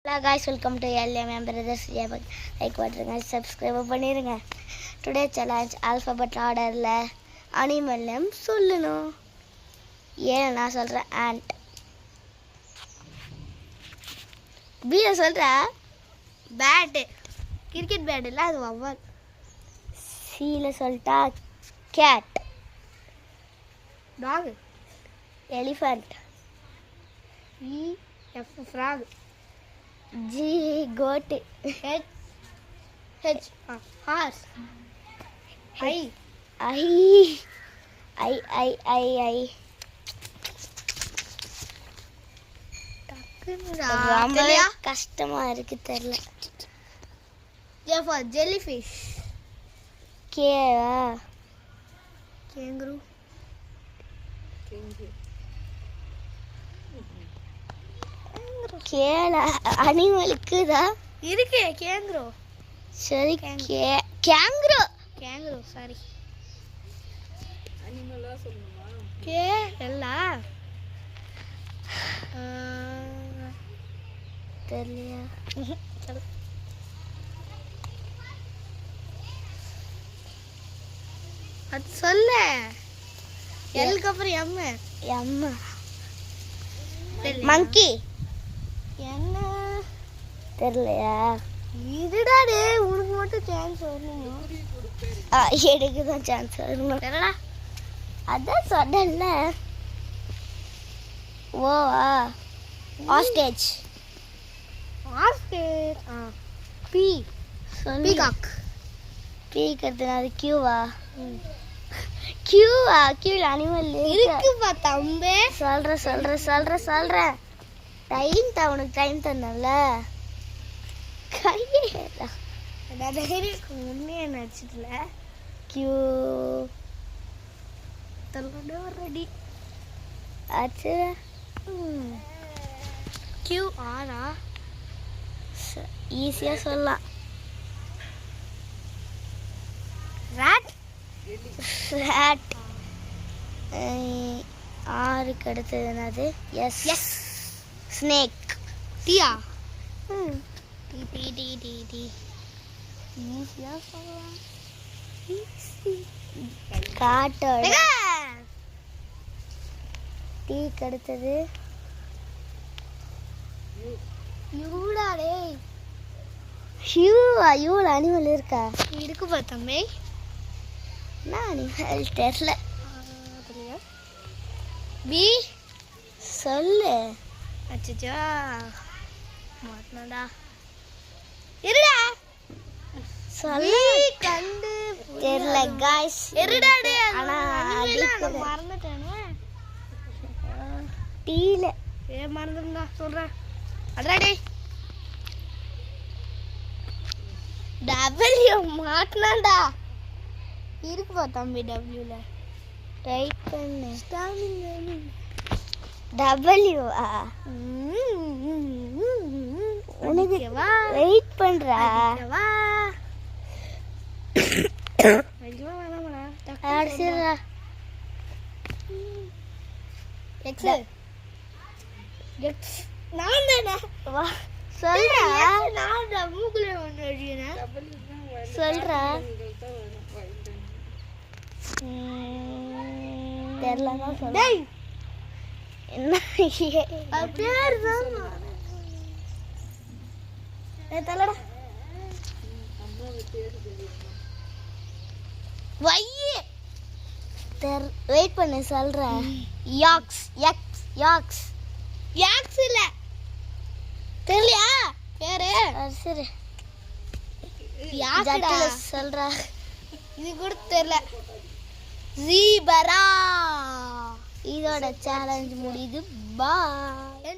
Hello guys, welcome to LMM Brothers. Like பண்ணுங்க, subscribe பண்ணிருங்க. Today challenge alphabet orderல animal name சொல்லணும். ஏன் நான் சொல்றேன் ant. B ல சொல்றேன் bat. கிரிக்கெட் பேட் இல்ல அது வவ்வால். C ல சொல்லிட்டா cat. dog. elephant. E F frog. G goat. H horse. I ரொம்ப கஷ்டமா இருக்கு தெரியல. J for jellyfish. K kangaroo. கேளா அனிமலுக்கு தான் இருக்கு கேங்க்ரோ. சரி கேங்க்ரோ சாரி அனிமலா சொல்லுமா கே எல்லாம் தெரியலையா அது சொல்ல எல்க்கு அப்புறம் எம் மங்கி என்ன தெரியலையா இதுடா டே உனக்கு மட்டும் சான்ஸ் வரணும். எனக்கு தான் சான்ஸ் வரணும் தெரியலடா அதான் சொன்னேன்ல. ஓவா ஆஸ்டேஜ் பி பீகாக் பீக்கிறது அது கியூவா கியூல அனிமல் இருக்குப்பா தம்பே. சொல்றேன் டைம் தான் உனக்கு டைம் தந்தல கையேடா முன்னே நினச்சிட்டுல கியூ தள்ளோட ரெடி ஆச்சு. கியூ ஆனா ஈஸியாக சொல்லலாம். ராட் ஆறுக்கு அடுத்தது என்னது? S snake. டியா டி ஈஸியா சொல்லலாம். காட்டோட டீக்கு அடுத்தது யூடாடே யூல அனிமல் இருக்கா? இருக்கு பார்த்தமே நான் அனிமல் தெரியல. பி சொல்லு. அச்சச்சா மாட்டனடா இருடா சொல்லு கண்டு தெரியல गाइस இருடா டே انا மறந்துட்டேனே. டீல மறந்துடா சொல்றேன் அடடா டே W மாட்டனடா இருக்கு பா தம்பி. W ல ரைட் பண்ணு ஸ்டாமினா W உனக்கு வெயிட் பண்றா அடிச்சிடா. நான் தானே சொல்றா நான் மூக்குல ஒன்று அடிக்கிறேன் சொல்றா தெரியலதான் சொல்ல என்ன பேர் தான் தலடா வையே வெயிட் பண்ணு சொல்றேன். யாக்ஸ் இல்ல தெரியலையா பேரு? சரி யாக்டா சொல்றா இது கூட தெரியல. ஜீபரா. இதோட சேலஞ்ச் முடியுது. பாய்.